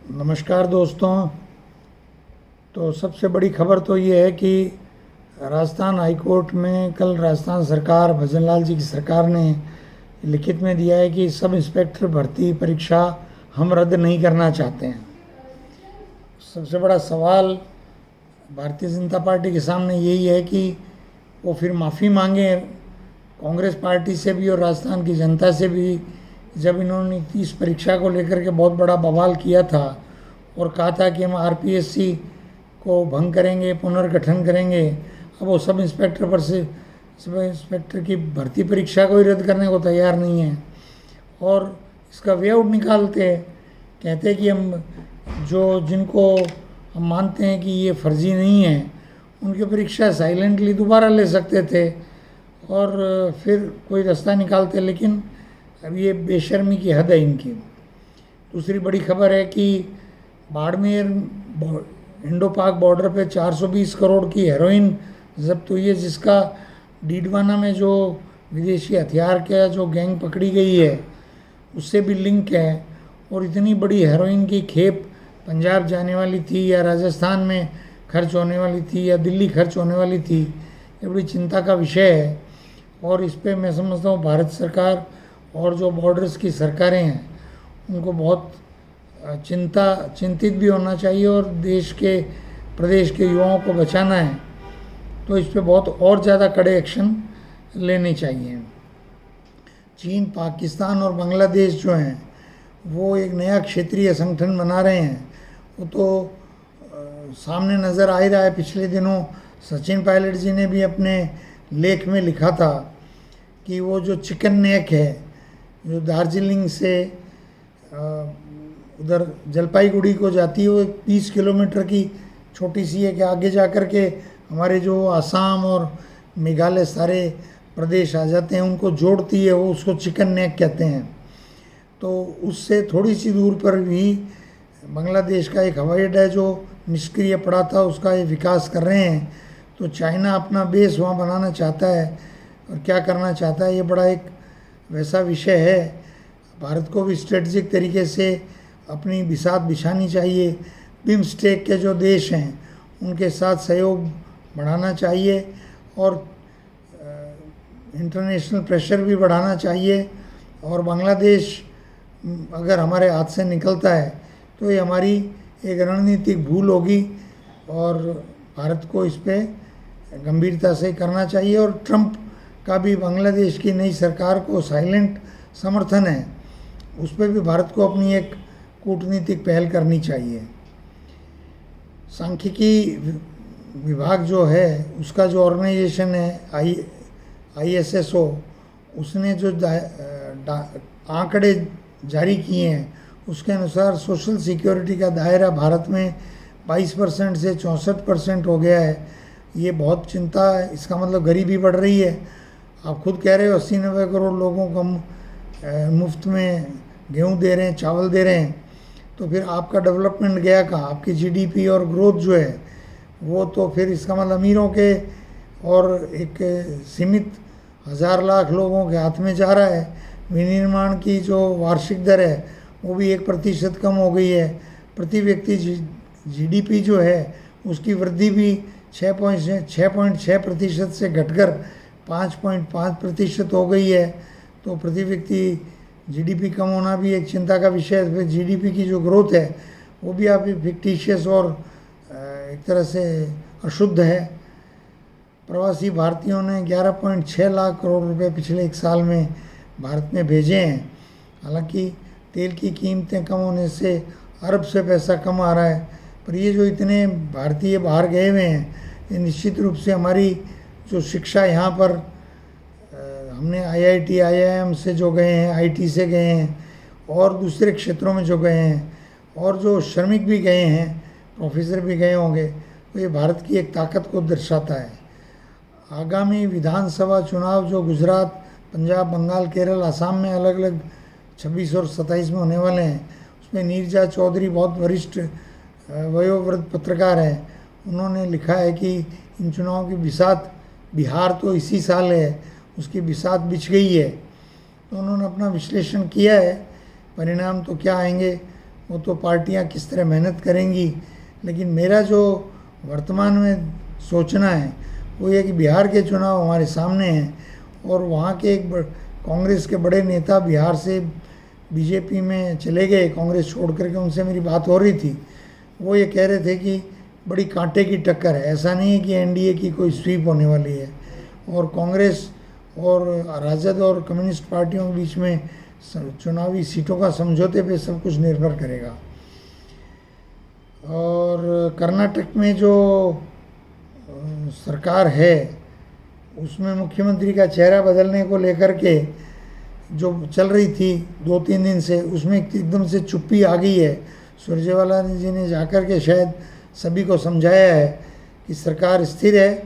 नमस्कार दोस्तों। तो सबसे बड़ी खबर तो ये है कि राजस्थान हाई कोर्ट में कल राजस्थान सरकार, भजनलाल जी की सरकार ने लिखित में दिया है कि सब इंस्पेक्टर भर्ती परीक्षा हम रद्द नहीं करना चाहते हैं। सबसे बड़ा सवाल भारतीय जनता पार्टी के सामने यही है कि वो फिर माफ़ी मांगे कांग्रेस पार्टी से भी और राजस्थान की जनता से भी, जब इन्होंने इस परीक्षा को लेकर के बहुत बड़ा बवाल किया था और कहा था कि हम आरपीएससी को भंग करेंगे, पुनर्गठन करेंगे। अब वो सब इंस्पेक्टर की भर्ती परीक्षा को ही रद्द करने को तैयार नहीं है और इसका वे आउट निकालते हैं। कहते हैं कि हम जिनको हम मानते हैं कि ये फर्जी नहीं है, उनकी परीक्षा साइलेंटली दोबारा ले सकते थे और फिर कोई रास्ता निकालते। लेकिन अब ये बेशर्मी की हद है इनकी। दूसरी बड़ी खबर है कि बाड़मेर इंडो पाक बॉर्डर पे 420 करोड़ की हेरोइन जब्त हुई है, जिसका डीडवाना में जो विदेशी हथियार का जो गैंग पकड़ी गई है उससे भी लिंक है। और इतनी बड़ी हेरोइन की खेप पंजाब जाने वाली थी या राजस्थान में खर्च होने वाली थी या दिल्ली खर्च होने वाली थी, ये बड़ी चिंता का विषय है। और इस पर मैं समझता हूँ भारत सरकार और जो बॉर्डर्स की सरकारें हैं उनको बहुत चिंतित भी होना चाहिए और प्रदेश के युवाओं को बचाना है तो इस पर बहुत और ज़्यादा कड़े एक्शन लेने चाहिए। चीन, पाकिस्तान और बांग्लादेश जो हैं वो एक नया क्षेत्रीय संगठन बना रहे हैं। वो तो सामने नज़र आ ही रहा है। पिछले दिनों सचिन पायलट जी ने भी अपने लेख में लिखा था कि वो जो चिकन नेक है जो दार्जिलिंग से उधर जलपाईगुड़ी को जाती है, वो 30 किलोमीटर की छोटी सी है कि आगे जा कर के हमारे जो आसाम और मेघालय सारे प्रदेश आ जाते हैं, उनको जोड़ती है। वो उसको चिकन नेक कहते हैं। तो उससे थोड़ी सी दूर पर भी बांग्लादेश का एक हवाई अड्डा है जो निष्क्रिय पड़ा था, उसका ये विकास कर रहे हैं। तो चाइना अपना बेस वहाँ बनाना चाहता है और क्या करना चाहता है, ये बड़ा एक वैसा विषय है। भारत को भी स्ट्रेटजिक तरीके से अपनी बिसात बिछानी चाहिए। बिम्स्टेक के जो देश हैं उनके साथ सहयोग बढ़ाना चाहिए और इंटरनेशनल प्रेशर भी बढ़ाना चाहिए। और बांग्लादेश अगर हमारे हाथ से निकलता है तो ये हमारी एक रणनीतिक भूल होगी और भारत को इस पे गंभीरता से करना चाहिए। और ट्रंप का भी बांग्लादेश की नई सरकार को साइलेंट समर्थन है, उस पर भी भारत को अपनी एक कूटनीतिक पहल करनी चाहिए। सांख्यिकी विभाग जो है उसका जो ऑर्गेनाइजेशन है ISSO, उसने जो आंकड़े जारी किए हैं उसके अनुसार सोशल सिक्योरिटी का दायरा भारत में 22% से 64% हो गया है। ये बहुत चिंता है। इसका मतलब गरीबी बढ़ रही है। आप खुद कह रहे हो 80-90 करोड़ लोगों को हम मुफ्त में गेहूँ दे रहे हैं, चावल दे रहे हैं, तो फिर आपका डेवलपमेंट गया कहाँ? आपकी GDP और ग्रोथ जो है वो तो फिर इसका मतलब अमीरों के और एक सीमित 1000 लाख लोगों के हाथ में जा रहा है। विनिर्माण की जो वार्षिक दर है वो भी 1% कम हो गई है। प्रति व्यक्ति GDP जो है उसकी वृद्धि भी 6.6% से घटकर 5.5% हो गई है। तो प्रति व्यक्ति GDP कम होना भी एक चिंता का विषय है। फिर GDP की जो ग्रोथ है वो भी आप फिक्टिशियस और एक तरह से अशुद्ध है। प्रवासी भारतीयों ने 11.6 लाख करोड़ रुपए पिछले एक साल में भारत में भेजे हैं। हालांकि तेल की कीमतें कम होने से अरब से पैसा कम आ रहा है, पर ये जो इतने भारतीय बाहर गए हुए हैं ये निश्चित रूप से हमारी जो शिक्षा यहाँ पर हमने IIT IIM से जो गए हैं, IT से गए हैं और दूसरे क्षेत्रों में जो गए हैं और जो श्रमिक भी गए हैं, प्रोफेसर भी गए होंगे, तो ये भारत की एक ताकत को दर्शाता है। आगामी विधानसभा चुनाव जो गुजरात, पंजाब, बंगाल, केरल, आसाम में अलग अलग 26 और 27 में होने वाले हैं, उसमें नीरजा चौधरी बहुत वरिष्ठ वयोवृद्ध पत्रकार हैं। उन्होंने लिखा है कि इन चुनावों की बिसात बिहार तो इसी साल है, उसकी बिसात बिछ गई है। तो उन्होंने अपना विश्लेषण किया है। परिणाम तो क्या आएंगे वो तो पार्टियां किस तरह मेहनत करेंगी, लेकिन मेरा जो वर्तमान में सोचना है वो ये कि बिहार के चुनाव हमारे सामने हैं और वहाँ के एक कांग्रेस के बड़े नेता बिहार से बीजेपी में चले गए, कांग्रेस छोड़ करके। उनसे मेरी बात हो रही थी, वो ये कह रहे थे कि बड़ी कांटे की टक्कर है, ऐसा नहीं है कि एनडीए की कोई स्वीप होने वाली है, और कांग्रेस और राजद और कम्युनिस्ट पार्टियों के बीच में चुनावी सीटों का समझौते पे सब कुछ निर्भर करेगा। और कर्नाटक में जो सरकार है उसमें मुख्यमंत्री का चेहरा बदलने को लेकर के जो चल रही थी 2-3 दिन से, उसमें एकदम से चुप्पी आ गई है। सुरजेवाला जी ने जाकर के शायद सभी को समझाया है कि सरकार स्थिर है,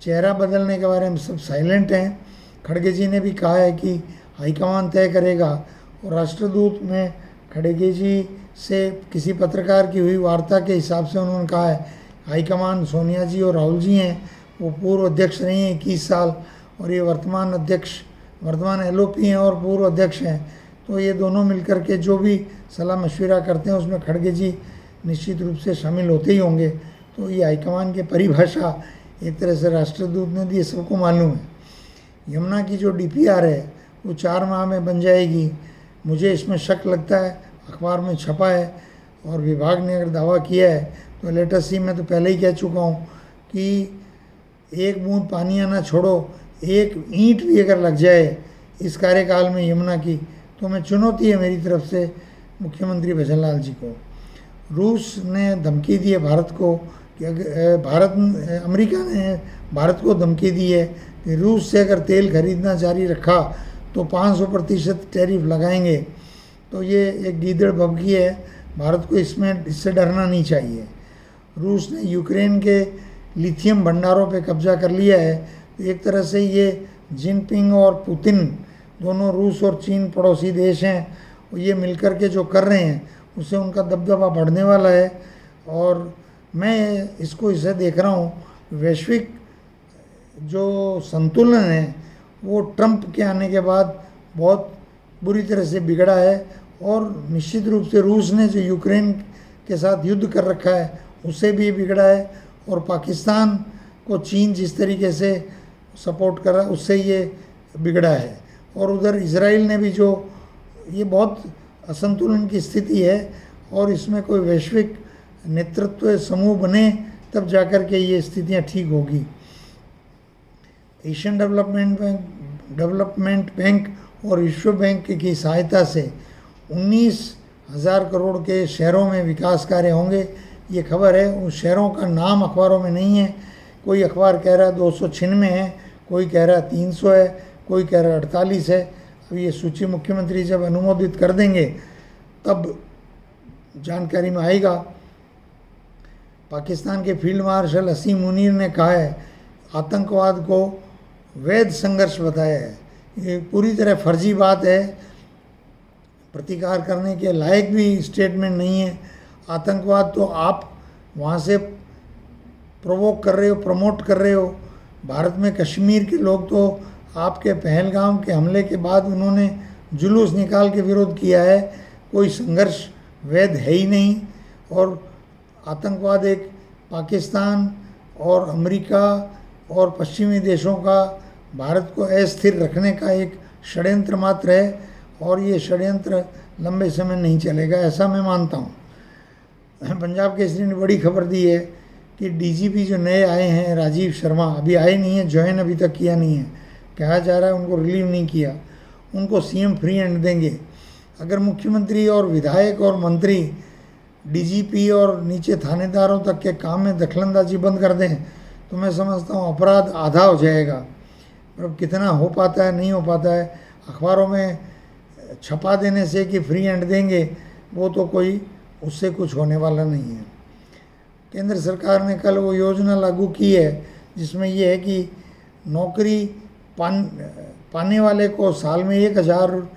चेहरा बदलने के बारे में सब साइलेंट हैं। खड़गे जी ने भी कहा है कि हाईकमान तय करेगा, और राष्ट्रदूत में खड़गे जी से किसी पत्रकार की हुई वार्ता के हिसाब से उन्होंने कहा है हाईकमान सोनिया जी और राहुल जी हैं, वो पूर्व अध्यक्ष रही हैं 21 साल, और ये वर्तमान एलओपी हैं और पूर्व अध्यक्ष हैं। तो ये दोनों मिलकर के जो भी सलाह मशविरा करते हैं उसमें खड़गे जी निश्चित रूप से शामिल होते ही होंगे। तो ये हाईकमान की परिभाषा एक तरह से राष्ट्रदूत ने दी, सबको मालूम है। यमुना की जो डीपीआर है वो 4 माह में बन जाएगी, मुझे इसमें शक लगता है, अखबार में छपा है और विभाग ने अगर दावा किया है तो लेटेस्ट सी मैं तो पहले ही कह चुका हूँ कि एक बूंद पानी आना छोड़ो, एक ईंट भी अगर लग जाए इस कार्यकाल में यमुना की, तो मैं चुनौती है मेरी तरफ से मुख्यमंत्री भजनलाल जी को। रूस ने धमकी दी है भारत को कि अमेरिका ने भारत को धमकी दी है कि रूस से अगर तेल खरीदना जारी रखा तो 500% टैरिफ लगाएंगे। तो ये एक गीदड़ भभकी है, भारत को इससे डरना नहीं चाहिए। रूस ने यूक्रेन के लिथियम भंडारों पे कब्जा कर लिया है, तो एक तरह से ये जिनपिंग और पुतिन दोनों, रूस और चीन पड़ोसी देश हैं, ये मिलकर के जो कर रहे हैं उससे उनका दबदबा बढ़ने वाला है। और मैं इसको इसे देख रहा हूँ, वैश्विक जो संतुलन है वो ट्रंप के आने के बाद बहुत बुरी तरह से बिगड़ा है, और निश्चित रूप से रूस ने जो यूक्रेन के साथ युद्ध कर रखा है उससे भी बिगड़ा है, और पाकिस्तान को चीन जिस तरीके से सपोर्ट कर रहा है उससे ये बिगड़ा है। और उधर इजराइल ने भी जो, ये बहुत असंतुलन की स्थिति है, और इसमें कोई वैश्विक नेतृत्व समूह बने तब जाकर के ये स्थितियाँ ठीक होगी। एशियन डेवलपमेंट बैंक और विश्व बैंक की सहायता से 19,000 करोड़ के शहरों में विकास कार्य होंगे, ये खबर है। उन शहरों का नाम अखबारों में नहीं है, कोई अखबार कह रहा है 296 है, कोई कह रहा है 300 है, कोई कह रहा है 48 है। अब ये सूची मुख्यमंत्री जब अनुमोदित कर देंगे तब जानकारी में आएगा। पाकिस्तान के फील्ड मार्शल असीम मुनीर ने कहा है आतंकवाद को वैध संघर्ष बताया है, ये पूरी तरह फर्जी बात है, प्रतिकार करने के लायक भी स्टेटमेंट नहीं है। आतंकवाद तो आप वहाँ से प्रोवोक कर रहे हो, प्रमोट कर रहे हो। भारत में कश्मीर के लोग तो आपके पहलगाम के हमले के बाद उन्होंने जुलूस निकाल के विरोध किया है, कोई संघर्ष वैध है ही नहीं। और आतंकवाद एक पाकिस्तान और अमेरिका और पश्चिमी देशों का भारत को अस्थिर रखने का एक षड्यंत्र मात्र है, और ये षड्यंत्र लंबे समय नहीं चलेगा, ऐसा मैं मानता हूँ। पंजाब केसरी ने बड़ी खबर दी है कि डीजीपी जो नए आए हैं राजीव शर्मा, अभी आए नहीं हैं, ज्वाइन अभी तक किया नहीं है, कहा जा रहा है उनको रिलीव नहीं किया, उनको सीएम फ्री हैंड देंगे। अगर मुख्यमंत्री और विधायक और मंत्री डीजीपी और नीचे थानेदारों तक के काम में दखलंदाजी बंद कर दें तो मैं समझता हूँ अपराध आधा हो जाएगा। मतलब कितना हो पाता है नहीं हो पाता है, अखबारों में छपा देने से कि फ्री हैंड देंगे, वो तो कोई उससे कुछ होने वाला नहीं है। केंद्र सरकार ने कल वो योजना लागू की है जिसमें ये है कि नौकरी पाने वाले को साल में 1,000,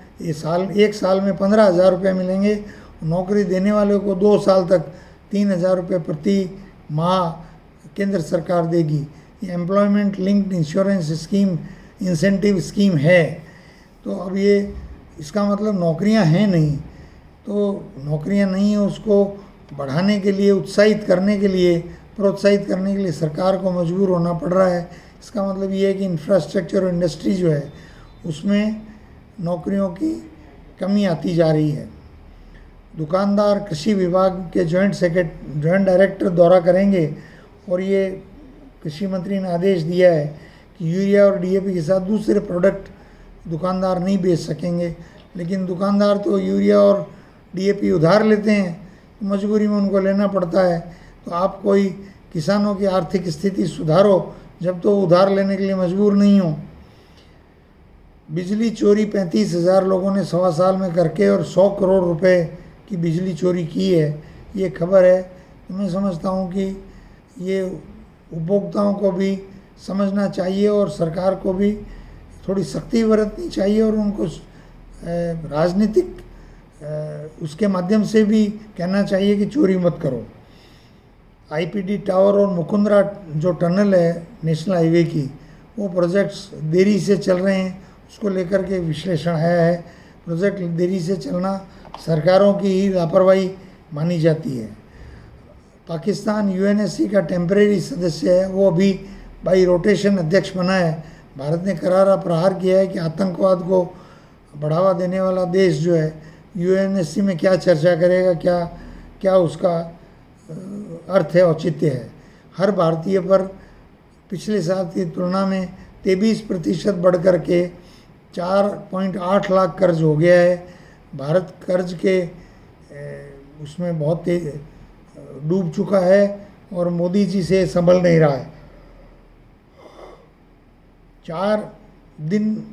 एक साल में 15,000 रुपये मिलेंगे, नौकरी देने वाले को 2 साल तक 3,000 रुपये प्रति माह केंद्र सरकार देगी। ये employment linked insurance scheme, incentive scheme है। तो अब ये इसका मतलब नौकरियां हैं नहीं, तो नौकरियां नहीं हैं, उसको बढ़ाने के लिए, उत्साहित करने के लिए, प्रोत्साहित करने के लिए सरकार को मजबूर होना पड़ रहा है। इसका मतलब ये है कि इंफ्रास्ट्रक्चर और इंडस्ट्री जो है उसमें नौकरियों की कमी आती जा रही है। दुकानदार कृषि विभाग के जॉइंट डायरेक्टर दौरा करेंगे और ये कृषि मंत्री ने आदेश दिया है कि यूरिया और डीएपी के साथ दूसरे प्रोडक्ट दुकानदार नहीं बेच सकेंगे। लेकिन दुकानदार तो यूरिया और डीएपी उधार लेते हैं, मजबूरी में उनको लेना पड़ता है। तो आप कोई किसानों की आर्थिक स्थिति सुधारो जब तो उधार लेने के लिए मजबूर नहीं हो। बिजली चोरी 35,000 लोगों ने 1.25 साल में करके और 100 करोड़ रुपए की बिजली चोरी की है, ये खबर है। तो मैं समझता हूँ कि ये उपभोक्ताओं को भी समझना चाहिए और सरकार को भी थोड़ी सख्ती बरतनी चाहिए और उनको राजनीतिक उसके माध्यम से भी कहना चाहिए कि चोरी मत करो। आईपीडी टावर और मुकुंदरा जो टनल है नेशनल हाईवे की, वो प्रोजेक्ट्स देरी से चल रहे हैं, उसको लेकर के विश्लेषण है। प्रोजेक्ट देरी से चलना सरकारों की ही लापरवाही मानी जाती है। पाकिस्तान यूएनएससी का टेम्परेरी सदस्य है, वो अभी बाई रोटेशन अध्यक्ष बना है। भारत ने करारा प्रहार किया है कि आतंकवाद को बढ़ावा देने वाला देश जो है यूएनएससी में क्या चर्चा करेगा, क्या उसका अर्थ है, औचित्य है। हर भारतीय पर पिछले साल की तुलना में 23% बढ़ कर के 4.8 लाख कर्ज हो गया है। भारत कर्ज के उसमें बहुत तेज डूब चुका है और मोदी जी से संभल नहीं रहा है। 4 दिन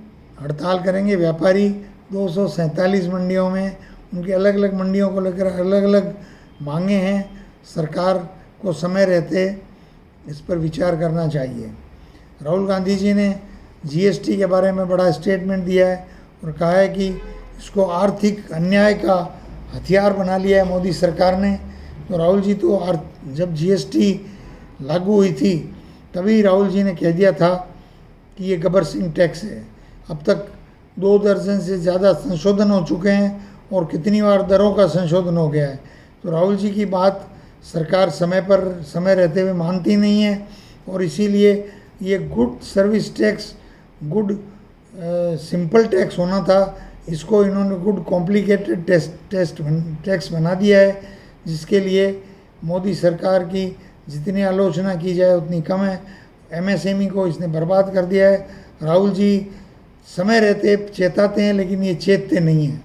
हड़ताल करेंगे व्यापारी 247 मंडियों में। उनकी अलग अलग मंडियों को लेकर अलग अलग मांगे हैं। सरकार को समय रहते इस पर विचार करना चाहिए। राहुल गांधी जी ने जीएसटी के बारे में बड़ा स्टेटमेंट दिया है और कहा है कि इसको आर्थिक अन्याय का हथियार बना लिया है मोदी सरकार ने। तो राहुल जी तो जब जीएसटी लागू हुई थी तभी राहुल जी ने कह दिया था कि ये गब्बर सिंह टैक्स है। अब तक 2 दर्जन से ज़्यादा संशोधन हो चुके हैं और कितनी बार दरों का संशोधन हो गया है। तो राहुल जी की बात सरकार समय रहते हुए मानती नहीं है और इसीलिए ये good service tax, good simple tax होना था, इसको इन्होंने गुड कॉम्प्लिकेटेड टैक्स बना दिया है, जिसके लिए मोदी सरकार की जितनी आलोचना की जाए उतनी कम है। एमएसएमई को इसने बर्बाद कर दिया है। राहुल जी समय रहते चेताते हैं लेकिन ये चेतते नहीं हैं।